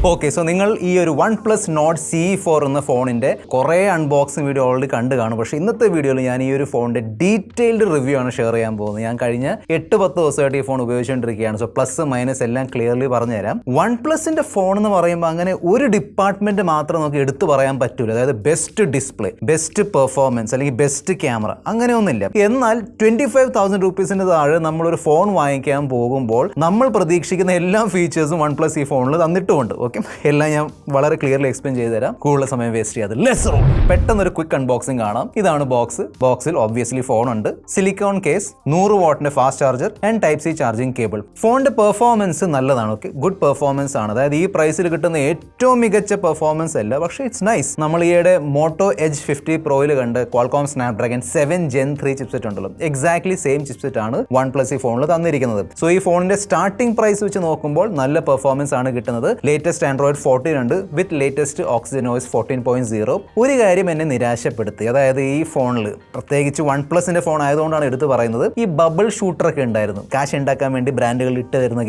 Okay, so നിങ്ങൾ ഈ ഒരു OnePlus Nord CE4 എന്ന ഫോണിൻ്റെ കുറേ അൺബോക്സിംഗ് വീഡിയോ ഓൾറെഡി കണ്ടു കാണും. പക്ഷേ ഇന്നത്തെ വീഡിയോയിൽ ഞാൻ ഈ ഒരു ഫോണിൻ്റെ ഡീറ്റെയിൽഡ് റിവ്യൂ ആണ് ഷെയർ ചെയ്യാൻ പോകുന്നത്. ഞാൻ കഴിഞ്ഞ 8-10 ദിവസമായിട്ട് ഈ ഫോൺ ഉപയോഗിച്ചുകൊണ്ടിരിക്കുകയാണ്. സോ പ്ലസ് മൈനസ് എല്ലാം ക്ലിയർലി പറഞ്ഞുതരാം. OnePlusന്റെ ഫോൺ എന്ന് പറയുമ്പോൾ അങ്ങനെ ഒരു ഡിപ്പാർട്ട്മെന്റ് മാത്രം നമുക്ക് എടുത്തു പറയാൻ പറ്റൂല. അതായത് ബെസ്റ്റ് ഡിസ്പ്ലേ, ബെസ്റ്റ് പെർഫോമൻസ് അല്ലെങ്കിൽ ബെസ്റ്റ് ക്യാമറ അങ്ങനെയൊന്നുമില്ല. എന്നാൽ 25,000 രൂപീസിന് താഴെ നമ്മളൊരു ഫോൺ വാങ്ങിക്കാൻ പോകുമ്പോൾ നമ്മൾ പ്രതീക്ഷിക്കുന്ന എല്ലാ ഫീച്ചേഴ്സും OnePlus ഈ ഫോണിൽ തന്നിട്ടുമുണ്ട്. ഓക്കെ, എല്ലാം ഞാൻ വളരെ ക്ലിയർലി എക്സ്പ്ലെയിൻ ചെയ്തു തരാം. കൂടുതൽ സമയം വേസ്റ്റ് ചെയ്യാതെ ലെറ്റ്സ് റോൾ. പെട്ടെന്നൊരു ക്വിക്ക് അൺബോക്സിംഗ് കാണാം. ഇതാണ് ബോക്സ്. ബോക്സിൽ ഒബ്വിയസ്ലി ഫോൺ ഉണ്ട്, സിലിക്കോൺ കേസ്, 100 വാട്ടിന്റെ fast charger and type C charging cable. ഫോണിന്റെ പെർഫോമൻസ് നല്ലതാണ്. ഓക്കെ, ഗുഡ് പെർഫോമൻസ് ആണ്. അതായത് ഈ പ്രൈസിൽ കിട്ടുന്ന ഏറ്റവും മികച്ച പെർഫോമൻസ് അല്ല, പക്ഷേ ഇറ്റ്സ് നൈസ്. നമ്മൾ ഈയിടെ മോട്ടോ എഡ്ജ് 50 പ്രോയിൽ കണ്ട് ക്വാൾകോം സ്നാപ്ഡ്രാഗൺ 7 Gen 3 ചിപ്സെറ്റ് ഉണ്ടല്ലോ, എക്സാക്ട്ലി സെയിം ചിപ്സെറ്റ് ആണ് OnePlus ഈ ഫോണിൽ തന്നിരിക്കുന്നത്. സോ ഈ ഫോണിന്റെ സ്റ്റാർട്ടിംഗ് പ്രൈസ് വെച്ച് നോക്കുമ്പോൾ നല്ല പെർഫോമൻസ് ആണ് കിട്ടുന്നത്. ലേറ്റസ്റ്റ് ആൻഡ്രോയിഡ് 14 ഉണ്ട് വിത്ത് ലേറ്റസ്റ്റ് OxygenOS 14.0. ഒരു കാര്യം എന്നെ നിരാശപ്പെടുത്തി. അതായത് ഈ ഫോണിൽ പ്രത്യേകിച്ച് OnePlusന്റെ ഫോൺ ആയതുകൊണ്ടാണ് എടുത്ത് പറയുന്നത്, ഈ ബബിൾ ഷൂട്ടർ ഒക്കെ ഉണ്ടായിരുന്നു. കാശ് ഉണ്ടാക്കാൻ വേണ്ടി ബ്രാൻഡുകൾ ഇട്ട് തരുന്ന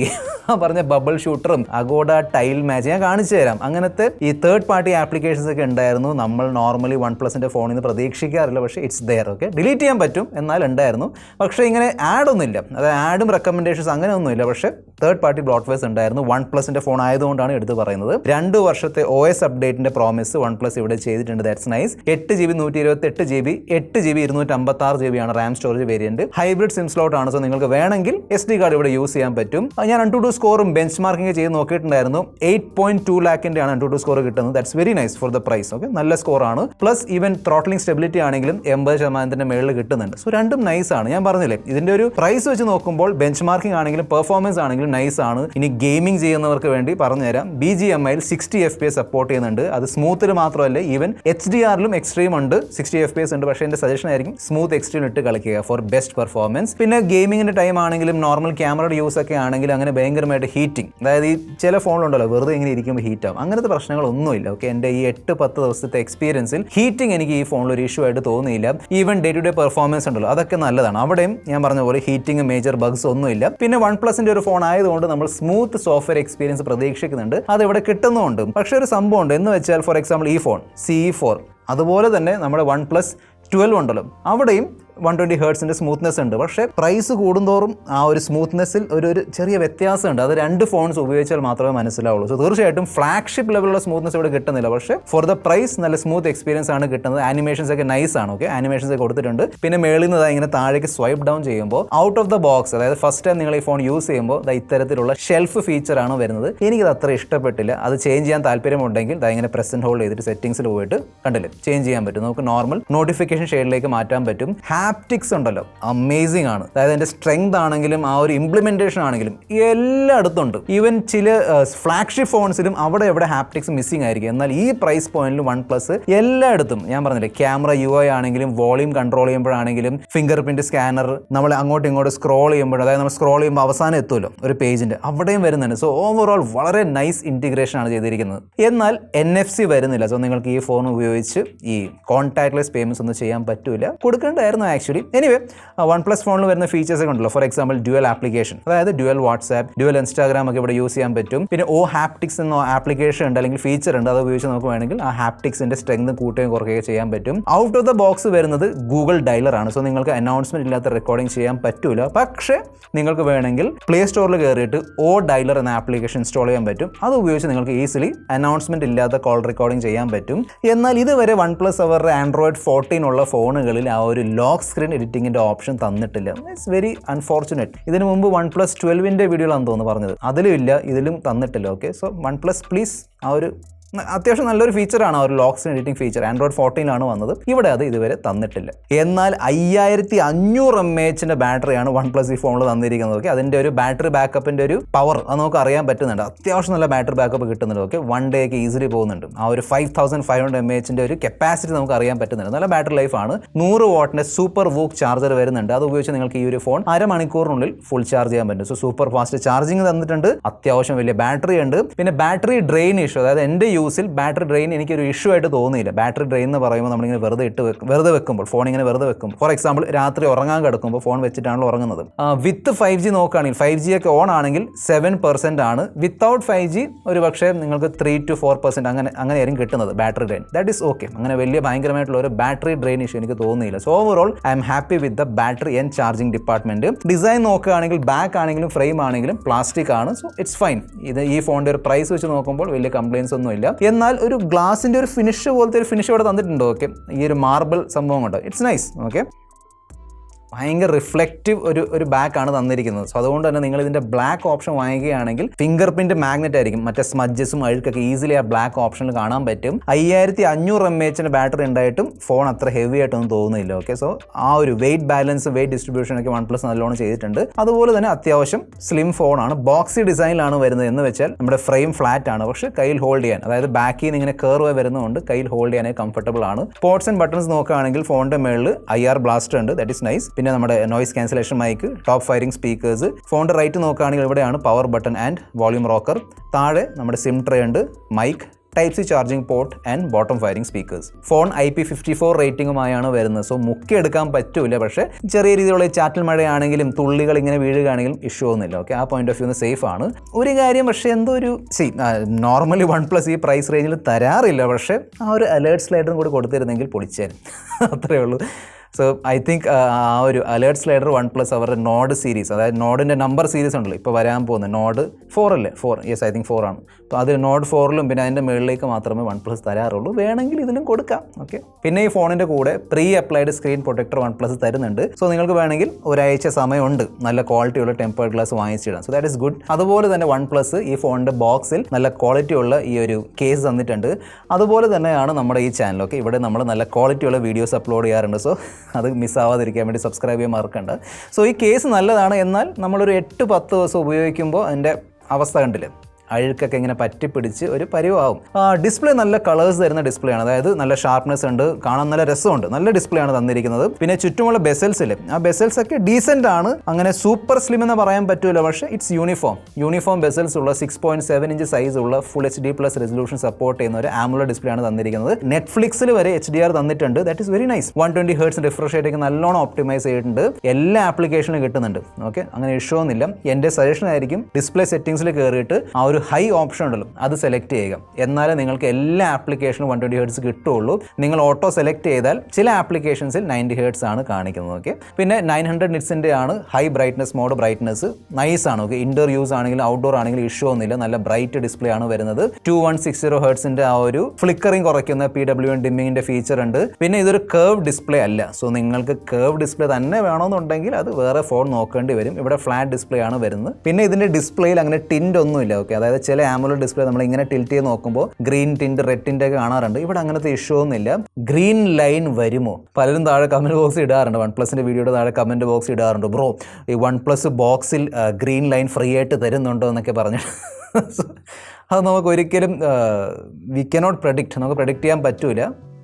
പറഞ്ഞ ബബിൾ ഷൂട്ടറും അഗോഡ ടൈൽ മാച്ച് ഞാൻ കാണിച്ചു തരാം. അങ്ങനത്തെ ഈ തേർഡ് പാർട്ടി ആപ്ലിക്കേഷൻസ് ഒക്കെ ഉണ്ടായിരുന്നു. നമ്മൾ നോർമലി OnePlusന്റെ ഫോണിൽ നിന്ന് പ്രതീക്ഷിക്കാറില്ല, പക്ഷേ ഇറ്റ്സ് ദെയർ. ഓക്കെ, ഡിലീറ്റ് ചെയ്യാൻ പറ്റും, എന്നാൽ ഉണ്ടായിരുന്നു. പക്ഷേ ഇങ്ങനെ ആഡ് ഒന്നുമില്ല, അതായത് ആഡും റെക്കമെൻഡേഷൻസ് അങ്ങനെ ഒന്നുമില്ല. പക്ഷേ തേർഡ് പാർട്ടി ബ്ലോട്ട്വെയർസ് ഉണ്ടായിരുന്നു. OnePlusന്റെ ഫോൺ ആയതുകൊണ്ടാണ് എടുത്ത് പറയുന്നത്. 2 വർഷത്തെ OS അപ്ഡേറ്റിന്റെ പ്രോമിസ് OnePlus ഇവിടെ ചെയ്തിട്ടുണ്ട്. That's nice. 8GB 128GB, 8GB 256GB ആണ് Ram storage variant. Hybrid SIM slot ആണ്. സോ നിങ്ങൾക്ക് വേണമെങ്കിൽ SD കാർഡ് ഇവിടെ യൂസ് ചെയ്യാൻ പറ്റും. ഞാൻ AnTuTu സ്കോറും ബെഞ്ച് മാർക്കിംഗ് ചെയ്ത് നോക്കിയിട്ടുണ്ടായിരുന്നു. 8.2 ലാഖിന്റെ ആണ് AnTuTu സ്കോർ കിട്ടുന്നത്. That's very nice for the price. Okay, നല്ല സ്കോർ ആണ്. പ്ലസ് ഈവൻ ത്രോട്ട്ലിംഗ് സ്റ്റെബിലിറ്റി ആണെങ്കിലും 80% മേളിൽ കിട്ടുന്നുണ്ട്. സോ രണ്ടും നൈസ് ആണ്. ഞാൻ പറഞ്ഞില്ലേ, ഇതിന്റെ ഒരു പ്രൈസ് വെച്ച് നോക്കുമ്പോൾ ബെഞ്ച് മാർക്കിംഗ് ആണെങ്കിലും പെർഫോമൻസ് ആണെങ്കിലും നൈസ് ആണ്. ഇനി ഗെയിമിംഗ് ചെയ്യുന്നവർക്ക് വേണ്ടി പറഞ്ഞുതരാം, BGMIയിൽ 60 FPS സപ്പോർട്ട് ചെയ്യുന്നുണ്ട്. അത് സ്മൂത്തിൽ മാത്രമല്ല, ഈവൻ HDRലും എക്സ്ട്രീം ഉണ്ട്. 60 FPS ഉണ്ട്. പക്ഷേ എൻ്റെ സജഷൻ ആയിരിക്കും സ്മൂത്ത് എക്സ്ട്രീം ഇട്ട് കളിക്കുക ഫോർ ബെസ്റ്റ് പെർഫോമൻസ്. പിന്നെ ഗെയിമിങ്ങിന്റെ ടൈം ആണെങ്കിലും നോർമൽ ക്യാമറയുടെ യൂസ് ഒക്കെ ആണെങ്കിലും അങ്ങനെ ഭയങ്കരമായിട്ട് ഹീറ്റിംഗ്, അതായത് ഈ ചില ഫോണിലുണ്ടല്ലോ വെറുതെ ഇങ്ങനെ ഇരിക്കുമ്പോൾ ഹീറ്റ് ആവും, അങ്ങനത്തെ പ്രശ്നങ്ങളൊന്നുമില്ല. ഓക്കെ, എൻ്റെ ഈ 8-10 ദിവസത്തെ എക്സ്പീരിയൻസിൽ ഹീറ്റിംഗ് എനിക്ക് ഈ ഫോണിൽ ഒരു ഇഷ്യൂ ആയിട്ട് തോന്നിയില്ല. Even day to day performance ഉണ്ടല്ലോ, അതൊക്കെ നല്ലതാണ്. അവിടെയും ഞാൻ പറഞ്ഞ പോലെ ഹീറ്റിംഗ് മേജർ ബഗ്സ് ഒന്നുമില്ല. പിന്നെ OnePlusന്റെ ഒരു ഫോൺ ആയതുകൊണ്ട് നമ്മൾ സ്മൂത്ത് സോഫ്റ്റ്വെയർ എക്സ്പീരിയൻസ് പ്രതീക്ഷിക്കുന്നുണ്ട്. അത് ഇവിടെ കിട്ടുന്നുമുണ്ട്. പക്ഷേ ഒരു സംഭവം ഉണ്ട്. എന്ന് വെച്ചാൽ ഫോർ എക്സാമ്പിൾ ഈ ഫോൺ CE4, അതുപോലെ തന്നെ നമ്മുടെ OnePlus 12 ഉണ്ടല്ലോ, അവിടെയും 120 ഹെർട്സിന്റെ സ്മൂത്ത്നെസ് ഉണ്ട്. പക്ഷേ പ്രൈസ് കൂടുന്തോറും ആ ഒരു സ്മൂത്ത്നെസ്സിൽ ഒരു ചെറിയ വ്യത്യാസമുണ്ട്. അത് 2 ഫോൺസ് ഉപയോഗിച്ചാൽ മാത്രമേ മനസ്സിലാവുള്ളൂ. സോ തീർച്ചയായിട്ടും ഫ്ലാഗ്ഷിപ്പ് ലെവലുള്ള സ്മൂത്ത്നെസ് ഇവിടെ കിട്ടുന്നില്ല. പക്ഷേ ഫോർ ദ പ്രൈസ് നല്ല സ്മൂത്ത് എക്സ്പീരിയൻസ് ആണ് കിട്ടുന്നത്. ആനിമേഷൻസ് ഒക്കെ നൈസ് ആണ്. ഓക്കെ, ആനിമേഷൻസ് ഒക്കെ കൊടുത്തിട്ടുണ്ട്. പിന്നെ മേളിൽ നിന്ന് ഇങ്ങനെ താഴേക്ക് സ്വൈപ്പ് ഡൗൺ ചെയ്യുമ്പോൾ ഔട്ട് ഓഫ് ദ ബോക്സ്, അതായത് ഫസ്റ്റ് ടൈം നിങ്ങൾ ഈ ഫോൺ യൂസ് ചെയ്യുമ്പോൾ ഇത്തരത്തിലുള്ള ഷെൽഫ് ഫീച്ചർ ആണ് വരുന്നത്. എനിക്കത് അത്ര ഇഷ്ടപ്പെട്ടില്ല. അത് ചേഞ്ച് ചെയ്യാൻ താല്പര്യമുണ്ടെങ്കിൽ ഇങ്ങനെ പ്രസ് ആൻഡ് ഹോൾഡ് ചെയ്തിട്ട് സെറ്റിംഗ്സിൽ പോയിട്ട് കണ്ടില്ലേ ചേഞ്ച് ചെയ്യാൻ പറ്റും. നമുക്ക് നോർമൽ നോട്ടിഫിക്കേഷൻ ഷെയ്ഡിലേക്ക് മാറ്റാൻ പറ്റും. ഹാപ്റ്റിക്സ് ഉണ്ടല്ലോ, അമേസിംഗ് ആണ്. അതായത് അതിന്റെ സ്ട്രെങ്ത് ആണെങ്കിലും ആ ഒരു ഇംപ്ലിമെന്റേഷൻ ആണെങ്കിലും എല്ലായിടത്തും ഉണ്ട്. ഈവൻ ചില ഫ്ലാഗ്ഷിപ്പ് ഫോൺസിലും അവിടെ എവിടെ ഹാപ്റ്റിക്സ് മിസ്സിംഗ് ആയിരിക്കും. എന്നാൽ ഈ പ്രൈസ് പോയിന്റിൽ OnePlus എല്ലായിടത്തും, ഞാൻ പറഞ്ഞില്ലേ, ക്യാമറ UI ആണെങ്കിലും വോളിയം കൺട്രോൾ ചെയ്യുമ്പോഴാണെങ്കിലും ഫിംഗർ പ്രിന്റ് സ്കാനർ, നമ്മൾ അങ്ങോട്ടും ഇങ്ങോട്ടും സ്ക്രോൾ ചെയ്യുമ്പോൾ, അതായത് നമ്മൾ സ്ക്രോൾ ചെയ്യുമ്പോൾ അവസാനം എത്തുമല്ലോ ഒരു പേജിന്റെ, അവിടെയും വരുന്നുണ്ട്. സോ ഓവറോൾ വളരെ നൈസ് ഇന്റിഗ്രേഷൻ ആണ് ചെയ്തിരിക്കുന്നത്. എന്നാൽ NFC വരുന്നില്ല. സോ നിങ്ങൾക്ക് ഈ ഫോൺ ഉപയോഗിച്ച് ഈ കോൺടാക്ട്ലെസ് പേയ്മെന്റ്സ് ഒന്നും ചെയ്യാൻ പറ്റൂല. കൊടുക്കേണ്ടായിരുന്നു ആക്ച്വലി. എനിവേ, OnePlus ഫോണിൽ വരുന്ന ഫീച്ചേഴ്സ് ഒക്കെ ഉണ്ടല്ലോ, ഫോർ എക്സാമ്പിൾ ഡ്യുവൽ ആപ്ലിക്കേഷൻ, അതായത് ഡ്യുവൽ വാട്സ്ആപ്പ്, ഡ്യുവൽ ഇൻസ്റ്റാഗ്രാം ഒക്കെ ഇവിടെ യൂസ് ചെയ്യാൻ പറ്റും. പിന്നെ ഹാപ്റ്റിക്സ് എന്ന ആപ്ലിക്കേഷൻ ഉണ്ട്, അല്ലെങ്കിൽ ഫീച്ചർ ഉണ്ട്. അത് ഉപയോഗിച്ച് നോക്കുകയാണെങ്കിൽ ആ ഹാപ്റ്റിക്സിന്റെ സ്ട്രെങ്ത് കൂട്ടുകയും കുറയ്ക്കുകയും ചെയ്യാൻ പറ്റും. ഔട്ട് ഓഫ് ദ ബോക്സ് വരുന്നത് ഗൂഗിൾ ഡയലർ ആണ്. സോ നിങ്ങൾക്ക് അനൗൺസ്മെന്റ് ഇല്ലാത്ത റെക്കോർഡിംഗ് ചെയ്യാൻ പറ്റൂല. പക്ഷേ നിങ്ങൾക്ക് വേണമെങ്കിൽ പ്ലേ സ്റ്റോറിൽ കയറിയിട്ട് ഡയലർ എന്ന ആപ്ലിക്കേഷൻ ഇൻസ്റ്റാൾ ചെയ്യാൻ പറ്റും. അത് ഉപയോഗിച്ച് നിങ്ങൾക്ക് ഈസിലി അനൗൺസ്മെന്റ് ഇല്ലാത്ത കോൾ റെക്കോർഡിംഗ് ചെയ്യാൻ പറ്റും. എന്നാൽ ഇതുവരെ OnePlus അവരുടെ ആൻഡ്രോയിഡ് 14 ഉള്ള ഫോണുകളിൽ ആ ഒരു ലോക്ക് സ്ക്രീൻ എഡിറ്റിംഗിന്റെ ഓപ്ഷൻ തന്നിട്ടില്ല. It's very unfortunate. ഇതിനു മുമ്പ് OnePlus 12ന്റെ വീഡിയോയിലാണെന്ന് തോന്നുന്നു പറഞ്ഞത്, അതിലും ഇല്ല, ഇതിലും തന്നിട്ടില്ല. ഓക്കെ, സോ OnePlus പ്ലീസ് ആ ഒരു അത്യാവശ്യം നല്ലൊരു ഫീച്ചറാണ് ആ ഒരു lock screen editing feature. Android 14 വന്നത്, ഇവിടെ അത് ഇതുവരെ തന്നിട്ടില്ല. എന്നാൽ 5500 mAh ബാറ്ററിയാണ് OnePlus ഈ ഫോണിൽ തന്നിരിക്കുന്നത്. ഓക്കെ, അതിൻ്റെ ഒരു ബാറ്ററി ബാക്കപ്പിൻ്റെ ഒരു പവർ അത് നമുക്ക് അറിയാൻ പറ്റുന്നുണ്ട്. അത്യാവശ്യം നല്ല ബാറ്ററി ബാക്കപ്പ് കിട്ടുന്നുണ്ട്. ഓക്കെ, 1 day ഒക്കെ ഈസിലി പോകുന്നുണ്ട്. ആ ഒരു 5500 mAh ഒരു കപ്പാസിറ്റി നമുക്ക് അറിയാൻ പറ്റുന്നുണ്ട്. നല്ല ബാറ്ററി ലൈഫാണ്. 100 വാട്ടിന്റെ സൂപ്പർ വൂക്ക് ചാർജർ വരുന്നുണ്ട്. അത് ഉപയോഗിച്ച് നിങ്ങൾക്ക് ഈ ഒരു ഫോൺ അരമണിക്കൂറിനുള്ളിൽ ഫുൾ ചാർജ് ചെയ്യാൻ പറ്റും. സോ സൂപ്പർ ഫാസ്റ്റ് ചാർജിങ് തന്നിട്ടുണ്ട്. അത്യാവശ്യം വലിയ ബാറ്ററി ഉണ്ട്. പിന്നെ ബാറ്ററി ഡ്രെയിൻ ഇഷ്യൂ, അതായത് എൻ്റെ യൂസിൽ ബാറ്ററി ഡ്രെയിൻ എനിക്കൊരു ഇഷ്യൂ ആയിട്ട് തോന്നിയില്ല. ബാറ്ററി ഡ്രെയിൻ എന്ന് പറയുമ്പോൾ നമ്മളിങ്ങനെ വെറുതെ വെക്കുമ്പോൾ ഫോൺ ഇങ്ങനെ വെറുതെ വെക്കുമ്പോൾ, ഫോർ എക്സാമ്പിൾ രാത്രി ഉറങ്ങാൻ കിടക്കുമ്പോൾ ഫോൺ വെച്ചിട്ടാണല്ലോ ഉറങ്ങുന്നത്. വിത്ത് 5G നോക്കുകയാണെങ്കിൽ 5G ഒക്കെ ഓൺ ആണെങ്കിൽ 7% ആണ്. വിത്തൗട്ട് 5G ഒരു പക്ഷേ നിങ്ങൾക്ക് 3 to 4% അങ്ങനെയായിരിക്കും കിട്ടുന്നത് battery drain. That is okay. അങ്ങനെ വലിയ ഭയങ്കരമായിട്ടുള്ള ഒരു ബാറ്ററി ഡ്രെയിൻ ഇഷ്യൂ എനിക്ക് തോന്നിയില്ല. So overall I am happy with the battery and charging department. Design നോക്കുകയാണെങ്കിൽ ബാക്ക് ആണെങ്കിലും ഫ്രെയിം ആണെങ്കിലും പ്ലാസ്റ്റിക് ആണ്. So it's fine. ഈ ഫോണിന്റെ ഒരു പ്രൈസ് വെച്ച് നോക്കുമ്പോൾ വലിയ കംപ്ലയിൻസ് ഒന്നും ഇല്ല. എന്നാൽ ഒരു ഗ്ലാസിന്റെ ഒരു ഫിനിഷ് പോലത്തെ ഒരു ഫിനിഷ് ഇവിടെ തന്നിട്ടുണ്ട്. ഓക്കെ, ഈ ഒരു മാർബിൾ സംഭവം കൊണ്ട് ഇറ്റ്സ് നൈസ്. ഓക്കെ, ഭയങ്കര റിഫ്ലക്റ്റീവ് ഒരു ബാക്കാണ് തന്നിരിക്കുന്നത്. സോ അതുകൊണ്ട് തന്നെ നിങ്ങൾ ഇതിൻ്റെ ബ്ലാക്ക് ഓപ്ഷൻ വാങ്ങിക്കുകയാണെങ്കിൽ ഫിംഗർ പ്രിന്റ് മാഗ്നറ്റ് ആയിരിക്കും. മറ്റേ സ്മഡ്ജസും അഴുക്കൊക്കെ ഈസിലി ആ ബ്ലാക്ക് ഓപ്ഷനിൽ കാണാൻ പറ്റും. 5500 mAh ബാറ്ററി ഉണ്ടായിട്ടും ഫോൺ അത്ര ഹെവി ആയിട്ടൊന്നും തോന്നുന്നില്ല. ഓക്കെ, സോ ആ ഒരു വെയിറ്റ് ബാലൻസ്, വെയിറ്റ് ഡിസ്ട്രിബ്യൂഷൻ ഒക്കെ OnePlus നല്ലോണം ചെയ്തിട്ടുണ്ട്. അതുപോലെ തന്നെ അത്യാവശ്യം സ്ലിം ഫോണാണ്. ബോക്സി ഡിസൈനിലാണ് വരുന്നത് എന്ന് വെച്ചാൽ നമ്മുടെ ഫ്രെയിം ഫ്ലാറ്റ് ആണ്, പക്ഷേ കയ്യിൽ ഹോൾഡ് ചെയ്യാൻ, അതായത് ബാക്കിൽ നിന്ന് ഇങ്ങനെ കർവ് വരുന്നതുകൊണ്ട് കയ്യിൽ ഹോൾഡ് ചെയ്യാനായി കംഫർട്ടബിൾ ആണ്. പോർട്സ് ആൻഡ് ബട്ടൺസ് നോക്കുകയാണെങ്കിൽ ഫോണിന്റെ മേളിൽ IR ബ്ലാസ്റ്റർ ഉണ്ട്. That is nice. പിന്നെ നമ്മുടെ noise cancellation mic, top firing speakers. ഫോണിന്റെ റൈറ്റ് നോക്കുകയാണെങ്കിൽ ഇവിടെയാണ് power button and volume rocker. താഴെ നമ്മുടെ സിം ട്രേ ഉണ്ട്, mic, Type-C charging port and bottom firing speakers. Phone IP54 റേറ്റിംഗുമായാണ് വരുന്നത്. സോ മുക്കിയെടുക്കാൻ പറ്റൂല, പക്ഷേ ചെറിയ രീതിയിലുള്ള ചാറ്റൽ മഴയാണെങ്കിലും തുള്ളികൾ ഇങ്ങനെ വീഴുകയാണെങ്കിലും ഇഷ്യൂ ഒന്നുമില്ല. ഓക്കെ, ആ പോയിന്റ് ഓഫ് വ്യൂ സേഫ് ആണ്. ഒരു കാര്യം പക്ഷേ എന്തോ ഒരു നോർമലി OnePlus ഈ പ്രൈസ് റേഞ്ചിൽ തരാറില്ല, പക്ഷേ ആ ഒരു അലേർട്ട് സ്ലൈഡറും കൂടി കൊടുത്തിരുന്നെങ്കിൽ പൊളിച്ചേൻ. അത്രയേ ഉള്ളൂ. സോ ഐ തിങ്ക് ആ ഒരു അലേർട്ട് സ്ലൈഡർ OnePlus അവരുടെ നോഡ് സീരീസ്, അതായത് നോഡിൻ്റെ നമ്പർ സീരീസ് ഉണ്ടല്ലോ ഇപ്പോൾ വരാൻ പോകുന്നത്, നോഡ് 4 അല്ലേ, 4, യെസ് ഐ തിങ്ക് 4 ആണ്. അപ്പോൾ അത് നോഡ് 4ലും പിന്നെ അതിൻ്റെ മുകളിലേക്ക് മാത്രമേ OnePlus തരാറുള്ളൂ. വേണമെങ്കിൽ ഇതിലും കൊടുക്കാം. ഓക്കെ, പിന്നെ ഈ ഫോണിൻ്റെ കൂടെ pre applied screen protector OnePlus തരുന്നുണ്ട്. സോ നിങ്ങൾക്ക് വേണമെങ്കിൽ ഒരാഴ്ച സമയമുണ്ട് നല്ല ക്വാളിറ്റിയുള്ള ടെമ്പേർഡ് ഗ്ലാസ് വാങ്ങിച്ചിടാം. So that is good. അതുപോലെ തന്നെ OnePlus ഈ ഫോണിൻ്റെ ബോക്സിൽ നല്ല ക്വാളിറ്റിയുള്ള ഈ ഒരു കേസ് തന്നിട്ടുണ്ട്. അതുപോലെ തന്നെയാണ് നമ്മുടെ ഈ ചാനൽ. ഓക്കെ, ഇവിടെ നമ്മൾ നല്ല ക്വാളിറ്റിയുള്ള വീഡിയോസ് അപ്ലോഡ് ചെയ്യാറുണ്ട്. സോ അത് മിസ്സാവാതിരിക്കാൻ വേണ്ടി സബ്സ്ക്രൈബ് ചെയ്യാൻ മറക്കണ്ട. സോ ഈ കേസ് നല്ലതാണ്. എന്നാൽ നമ്മളൊരു 8-10 ദിവസം ഉപയോഗിക്കുമ്പോൾ അതിൻ്റെ അവസ്ഥ കണ്ടില്ലേ, അഴുക്കൊക്കെ ഇങ്ങനെ പറ്റിപ്പിടിച്ച് ഒരു പരിവാവും. ഡിസ്പ്ലേ നല്ല കളേഴ്സ് തരുന്ന ഡിസ്പ്ലേ ആണ്, അതായത് നല്ല ഷാർപ്നെസ് ഉണ്ട്, കാണാൻ നല്ല രസമുണ്ട്, നല്ല ഡിസ്പ്ലേ ആണ് തന്നിരിക്കുന്നത്. പിന്നെ ചുറ്റുമുള്ള ബെസൽസിൽ ആ ബെസൽസ് ഒക്കെ ഡീസെൻ്റ് ആണ്. അങ്ങനെ സൂപ്പർ സ്ലിം എന്ന് പറയാൻ പറ്റൂല, പക്ഷേ ഇറ്റ്സ് യൂണിഫോം ബെസൽസ് ഉള്ള 6.7 ഇഞ്ച് സൈസ് ഉള്ള ഫുൾ HD+ റെസൊല്യൂഷൻ സപ്പോർട്ട് ചെയ്യുന്ന ഒരു AMOLED ഡിസ്പ്ലേ ആണ് തന്നിരിക്കുന്നത്. നെറ്റ്ഫ്ലിക്സിൽ വരെ HDR തന്നിട്ടുണ്ട്. That is very nice. 120 Hz refresh rate നല്ലോണം ഓപ്റ്റിമൈസ് ചെയ്തിട്ടുണ്ട്. എല്ലാ ആപ്ലിക്കേഷനും കിട്ടുന്നുണ്ട്. ഓക്കെ, അങ്ങനെ ഇഷ്യൂ ഒന്നുമില്ല. എൻ്റെ സജഷൻ ആയിരിക്കും ഡിസ്പ്ലേ സെറ്റിംഗ്സിൽ കയറിയിട്ട് ആ ഒരു ഹൈ ഓപ്ഷൻ ഉണ്ടല്ലോ അത് സെലക്ട് ചെയ്യുക. എന്നാലേ നിങ്ങൾക്ക് എല്ലാ ആപ്ലിക്കേഷനും 120 Hz കിട്ടുള്ളൂ. നിങ്ങൾ ഓട്ടോ സെലക്ട് ചെയ്താൽ ചില ആപ്ലിക്കേഷൻസിൽ 90 Hz ആണ് കാണിക്കുന്നത്. ഓക്കെ, പിന്നെ 900 nitsന്റെ ആണ് high brightness mode. Brightness nice ആണ്. ഓക്കെ, ഇൻഡോർ യൂസ് ആണെങ്കിലും ഔട്ട്ഡോർ ആണെങ്കിലും ഇഷ്യൂ ഒന്നുമില്ല. നല്ല ബ്രൈറ്റ് ഡിസ്പ്ലേ ആണ് വരുന്നത്. 2160 Hz ആ ഒരു ഫ്ലിക്കറിംഗ് കുറയ്ക്കുന്ന PWM ഡിമ്മിങ്ങിന്റെ ഫീച്ചർ ഉണ്ട്. പിന്നെ ഇതൊരു കേർവ് ഡിസ്പ്ലേ അല്ല. സോ നിങ്ങൾക്ക് കേർവ് ഡിസ്പ്ലേ തന്നെ വേണമെന്നുണ്ടെങ്കിൽ അത് വേറെ ഫോൺ നോക്കേണ്ടി വരും. ഇവിടെ ഫ്ലാറ്റ് ഡിസ്പ്ലേ ആണ് വരുന്നത്. പിന്നെ ഇതിന്റെ ഡിസ്പ്ലേയിൽ അങ്ങനെ ടിൻറ്റ് ഒന്നുമില്ല. ഓക്കെ, അതായത് ചില AMOLED ഡിസ്പ്ലേ നമ്മൾ ഇങ്ങനെ ടിൽറ്റ് ചെയ്ത് നോക്കുമ്പോൾ ഗ്രീൻ ടിൻറ്റ്, റെഡ് ടിൻറ്റ് ഒക്കെ കാണാറുണ്ട്. ഇവിടെ അങ്ങനത്തെ ഇഷ്യൂ ഒന്നുമില്ല. ഗ്രീൻ ലൈൻ വരുമോ? പലരും താഴെ കമന്റ് ബോക്സ് ഇടാറുണ്ട്, OnePlusന്റെ വീഡിയോയുടെ താഴെ കമന്റ് ബോക്സ് ഇടാറുണ്ട്, ബ്രോ ഈ OnePlus ബോക്സിൽ ഗ്രീൻ ലൈൻ ഫ്രീ ആയിട്ട് തരുന്നുണ്ടോ എന്നൊക്കെ പറഞ്ഞു. അത് നമുക്ക് ഒരിക്കലും വി കനോട്ട് പ്രഡിക്റ്റ്, നമുക്ക് പ്രഡിക്റ്റ് ചെയ്യാൻ പറ്റൂല.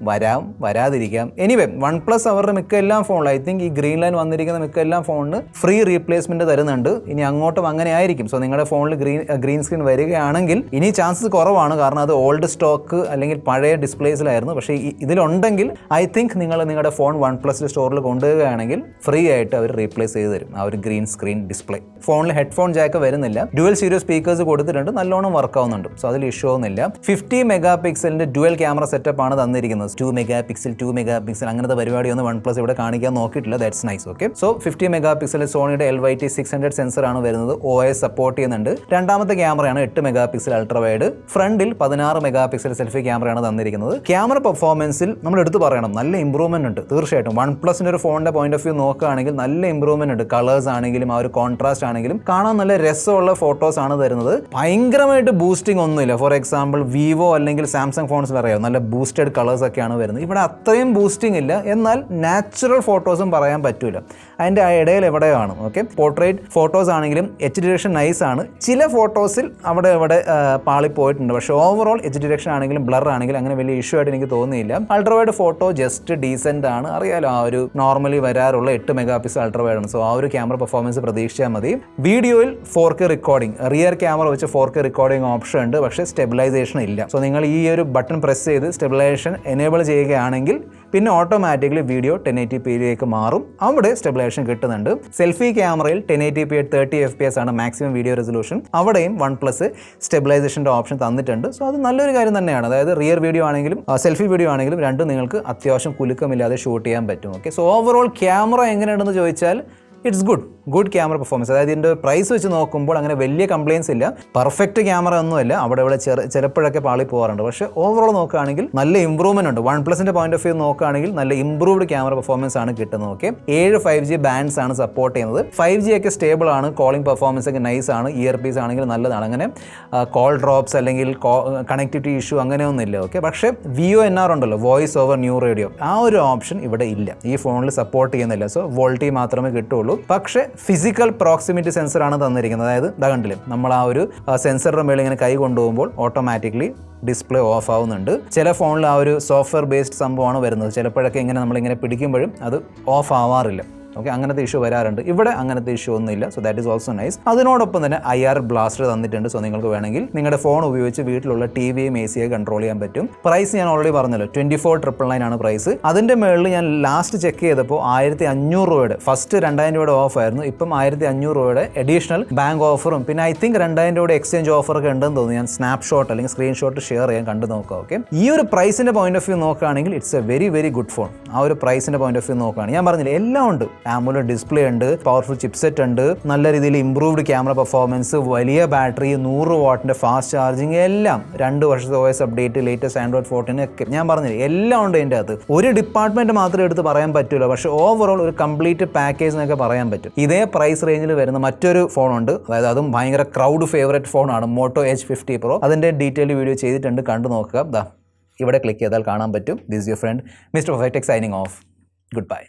വരാം, വരാതിരിക്കാം. എനിവേ OnePlus അവരുടെ മിക്ക എല്ലാ ഫോണിലും ഐ തിങ്ക് ഈ ഗ്രീൻ ലൈൻ വന്നിരിക്കുന്ന മിക്ക എല്ലാ ഫോണിന് ഫ്രീ റീപ്ലേസ്മെന്റ് തരുന്നുണ്ട്. ഇനി അങ്ങോട്ടും അങ്ങനെ ആയിരിക്കും. സോ നിങ്ങളുടെ ഫോണിൽ ഗ്രീൻ സ്ക്രീൻ വരികയാണെങ്കിൽ ഇനി ചാൻസസ് കുറവാണ്, കാരണം അത് ഓൾഡ് സ്റ്റോക്ക് അല്ലെങ്കിൽ പഴയ ഡിസ്പ്ലേസിലായിരുന്നു. പക്ഷേ ഇതിലുണ്ടെങ്കിൽ ഐ തിങ്ക് നിങ്ങൾ നിങ്ങളുടെ ഫോൺ OnePlus സ്റ്റോറിൽ കൊണ്ടുപോവുകയാണെങ്കിൽ ഫ്രീ ആയിട്ട് അവർ റീപ്ലേസ് ചെയ്ത് തരും ആ ഒരു ഗ്രീൻ സ്ക്രീൻ ഡിസ്പ്ലേ. ഫോണിൽ ഹെഡ്ഫോൺ ജാക്ക് വരുന്നില്ല. ഡ്യുവൽ സ്റ്റീരിയോ സ്പീക്കേഴ്സ് കൊടുത്തിട്ടുണ്ട്, നല്ലോണം വർക്ക് ആവുന്നുണ്ട്. സോ അതിൽ ഇഷ്യൂ ഒന്നുമില്ല. 50 MP ഡ്യുവൽ ക്യാമറ സെറ്റപ്പ് ആണ് തന്നിരിക്കുന്നത്. 2 MP അങ്ങനത്തെ പരിപാടിയൊന്നും OnePlus ഇവിടെ കാണിക്കാൻ നോക്കിയിട്ടില്ല. That's nice. Okay, so 50 MP സോണിയുടെ LYT 600 sensor ആണ് വരുന്നത്. OIS സപ്പോർട്ട് ചെയ്യുന്നുണ്ട്. രണ്ടാമത്തെ ക്യാമറയാണ് 8 MP അൾട്രാ വൈഡ്. ഫ്രണ്ടിൽ 16 MP സെൽഫി ക്യാമറയാണ് തന്നിരിക്കുന്നത്. ക്യാമറ പെർഫോമൻസിൽ നമ്മൾ എടുത്തു പറയണം, നല്ല ഇമ്പ്രൂവ്മെന്റ് ഉണ്ട്. തീർച്ചയായിട്ടും OnePlusന്റെ ഒരു ഫോണിന്റെ പോയിന്റ് ഓഫ് വ്യൂ നോക്കുകയാണെങ്കിൽ നല്ല ഇമ്പ്രൂവ്മെന്റ് ഉണ്ട്. കളേഴ്സ് ആണെങ്കിലും ആ ഒരു കോൺട്രാസ്റ്റ് ആണെങ്കിലും കാണാൻ നല്ല രസമുള്ള ഫോട്ടോസ് ആണ് തരുന്നത്. ഭയങ്കരമായിട്ട് ബൂസ്റ്റിംഗ് ഒന്നുമില്ല. ഫോർ എക്സാമ്പിൾ വിവോ അല്ലെങ്കിൽ സാംസങ് ഫോൺസിൽ അറിയാം നല്ല ബൂസ്റ്റഡ് കളേഴ്സ് ഒക്കെ ഒക്കെയാണ് വരുന്നത്. ഇവിടെ അത്രയും ബൂസ്റ്റിംഗ് ഇല്ല, എന്നാൽ നാച്ചുറൽ ഫോട്ടോസും പറയാൻ പറ്റില്ല, അതിൻ്റെ ആ ഇടയിൽ എവിടെയോ ആണ്. ഓക്കെ, പോർട്രേറ്റ് ഫോട്ടോസ് ആണെങ്കിലും എച്ച് ഡിറക്ഷൻ നൈസ് ആണ്. ചില ഫോട്ടോസിൽ അവിടെ പാളിപ്പോയിട്ടുണ്ട്, പക്ഷേ ഓവറോൾ എച്ച് ഡിറക്ഷൻ ആണെങ്കിലും ബ്ലർ ആണെങ്കിലും അങ്ങനെ വലിയ ഇഷ്യൂ ആയിട്ട് എനിക്ക് തോന്നിയില്ല. അൾട്രാവൈഡ് ഫോട്ടോ ജസ്റ്റ് ഡീസെൻ്റ് ആണ്, അറിയാലോ ആ ഒരു നോർമലി വരാറുള്ള 8 മെഗാ പിക്സൽ അൾട്രാവൈഡ് ആണ്. സോ ആ ഒരു ക്യാമറ പെർഫോമൻസ് പ്രതീക്ഷിച്ചാൽ മതി. വീഡിയോയിൽ 4K റെക്കോർഡിംഗ്, റിയർ ക്യാമറ വെച്ച് 4K റെക്കോർഡിംഗ് ഓപ്ഷൻ ഉണ്ട്, പക്ഷേ സ്റ്റെബിലൈസേഷൻ ഇല്ല. സോ നിങ്ങൾ ഈ ഒരു ബട്ടൺ പ്രസ് ചെയ്ത് സ്റ്റെബിലൈസേഷൻ എനേബിൾ ചെയ്യുകയാണെങ്കിൽ പിന്നെ ഓട്ടോമാറ്റിക്കലി വീഡിയോ 1080p മാറും, അവിടെ സ്റ്റെബിലൈസേഷൻ കിട്ടുന്നുണ്ട്. സെൽഫി ക്യാമറയിൽ 1080p 30 FPS ആണ് മാക്സിമം വീഡിയോ റെസൊല്യൂഷൻ, അവിടെയും OnePlus സ്റ്റെബിലൈസേഷൻ്റെ ഓപ്ഷൻ തന്നിട്ടുണ്ട്. സോ അത് നല്ലൊരു കാര്യം തന്നെയാണ്. അതായത് റിയർ വീഡിയോ ആണെങ്കിലും സെൽഫി വീഡിയോ ആണെങ്കിലും രണ്ടും നിങ്ങൾക്ക് അത്യാവശ്യം കുലുക്കമില്ലാതെ ഷൂട്ട് ചെയ്യാൻ പറ്റും. ഓക്കെ, സോ ഓവറോൾ ക്യാമറ എങ്ങനെയുണ്ടെന്ന് ചോദിച്ചാൽ ഇറ്റ്സ് ഗുഡ് ക്യാമറ പെർഫോമൻസ്. അതായത് ഇതിൻ്റെ പ്രൈസ് വെച്ച് നോക്കുമ്പോൾ അങ്ങനെ വലിയ കംപ്ലയിൻസ് ഇല്ല. പെർഫെക്റ്റ് ക്യാമറ ഒന്നുമല്ല, അവിടെ ചിലപ്പോഴൊക്കെ പാളി പോകാറുണ്ട്. പക്ഷേ ഓവറോൾ നോക്കുകയാണെങ്കിൽ നല്ല ഇമ്പ്രൂവ്മെൻ്റ് ഉണ്ട്. OnePlusൻ്റെ പോയിന്റ് ഓഫ് വ്യൂ നോക്കുകയാണെങ്കിൽ നല്ല ഇമ്പ്രൂവ്ഡ് ക്യാമറ പെർഫോമൻസ് ആണ് കിട്ടുന്നത്. ഓക്കെ, 7 5G ബാൻഡ്സ് ആണ് സപ്പോർട്ട് ചെയ്യുന്നത്. 5G ഒക്കെ സ്റ്റേബിൾ ആണ്, കോളിംഗ് പെർഫോമൻസ് ഒക്കെ നൈസ് ആണ്, ഇയർ പീസ് ആണെങ്കിൽ നല്ലതാണ്. അങ്ങനെ കോൾ ഡ്രോപ്സ് അല്ലെങ്കിൽ കണക്ടിവിറ്റി ഇഷ്യൂ അങ്ങനെയൊന്നുമില്ല. ഓക്കെ, പക്ഷേ VONR ഉണ്ടല്ലോ, വോയിസ് ഓവർ ന്യൂ റേഡിയോ, ആ ഒരു ഓപ്ഷൻ ഇവിടെ ഇല്ല, ഈ ഫോണിൽ സപ്പോർട്ട് ചെയ്യുന്നില്ല. സോ വോൾട്ടി മാത്രമേ കിട്ടുള്ളൂ. പക്ഷേ ഫിസിക്കൽ പ്രോക്സിമിറ്റി സെൻസറാണ് തന്നിരിക്കുന്നത്. അതായത് ഇതാ കണ്ടില്ലേ, നമ്മൾ ആ ഒരു സെൻസറിൻ്റെ മേളിൽ ഇങ്ങനെ കൈ കൊണ്ടുപോകുമ്പോൾ ഓട്ടോമാറ്റിക്കലി ഡിസ്പ്ലേ ഓഫ് ആവുന്നുണ്ട്. ചില ഫോണിൽ ആ ഒരു സോഫ്റ്റ്വെയർ ബേസ്ഡ് സംഭവമാണ് വരുന്നത്, ചിലപ്പോഴൊക്കെ ഇങ്ങനെ നമ്മളിങ്ങനെ പിടിക്കുമ്പോഴും അത് ഓഫ് ആവാറില്ല. ഓക്കെ, അങ്ങനത്തെ ഇഷ്യൂ വരാറുണ്ട്. ഇവിടെ അങ്ങനത്തെ ഇഷ്യൂ ഒന്നുമില്ല. So that is also nice. അതിനോടൊപ്പം തന്നെ IR ബ്ലാസ്റ്റർ തന്നിട്ടുണ്ട്. സോ നിങ്ങൾക്ക് വേണമെങ്കിൽ നിങ്ങളുടെ ഫോൺ ഉപയോഗിച്ച് വീട്ടിലുള്ള TVയും AC കൺട്രോൾ ചെയ്യാൻ പറ്റും. പ്രൈസ് ഞാൻ ഓൾറെഡി പറഞ്ഞല്ലോ, 24,999 ആണ് പ്രൈസ്. അതിൻ്റെ മുകളിൽ ഞാൻ ലാസ്റ്റ് ചെക്ക് ചെയ്തപ്പോൾ 1,500 രൂപയുടെ, ഫസ്റ്റ് 2,000 രൂപയുടെ ഓഫ് ആയിരുന്നു, ഇപ്പം 1,500 രൂപയുടെ അഡീഷണൽ ബാങ്ക് ഓഫറും പിന്നെ ഐ തിങ്ക് 2,000 രൂപയുടെ എക്സ്ചേഞ്ച് ഓഫറൊക്കെ ഉണ്ടെന്ന് തോന്നുന്നു. ഞാൻ സ്നാപ്ഷോട്ട് അല്ലെങ്കിൽ സ്ക്രീൻഷോട്ട് ഷെയർ ചെയ്യാൻ കണ്ടു നോക്കാം. ഓക്കെ, ഈ ഒരു പ്രൈസിൻ്റെ പോയിന്റ് ഓഫ് വ്യൂ നോക്കുകയാണെങ്കിൽ it's A very very good phone. ആ ഒരു പ്രൈസിൻ്റെ പോയിന്റ് ഓഫ് വ്യൂ നോക്കുകയാണെങ്കിൽ ഞാൻ പറഞ്ഞില്ല, എല്ലാം ഉണ്ട്. AMOLED ഡിസ്പ്ലേ ഉണ്ട്, പവർഫുൾ ചിപ്സെറ്റ് ഉണ്ട്, നല്ല രീതിയിൽ ഇംപ്രൂവ്ഡ് ക്യാമറ പെർഫോമൻസ്, വലിയ ബാറ്ററി, 100 വാട്ടിൻ്റെ ഫാസ്റ്റ് ചാർജിങ്, എല്ലാം 2 വർഷത്തെ OS അപ്ഡേറ്റ്, ലേറ്റസ്റ്റ് Android 14 ഒക്കെ ഞാൻ പറഞ്ഞില്ല, എല്ലാം ഉണ്ട് ഇതിൻ്റെ അകത്ത്. ഒരു ഡിപ്പാർട്ട്മെൻറ്റ് മാത്രമേ എടുത്ത് പറയാൻ പറ്റില്ല, പക്ഷേ ഓവറോൾ ഒരു കംപ്ലീറ്റ് പാക്കേജ് എന്നൊക്കെ പറയാൻ പറ്റും. ഇതേ പ്രൈസ് റേഞ്ചിൽ വരുന്ന മറ്റൊരു ഫോണുണ്ട്, അതായത് അതും ഭയങ്കര ക്രൗഡ് ഫേവറേറ്റ് ഫോണാണ്, Moto H50 Pro. അതിൻ്റെ ഡീറ്റെയിൽ വീഡിയോ ചെയ്തിട്ടുണ്ട്, കണ്ടു നോക്കുക. ഇവിടെ ക്ലിക്ക് ചെയ്താൽ കാണാൻ പറ്റും. This your friend mister perfect tech signing off. Good bye.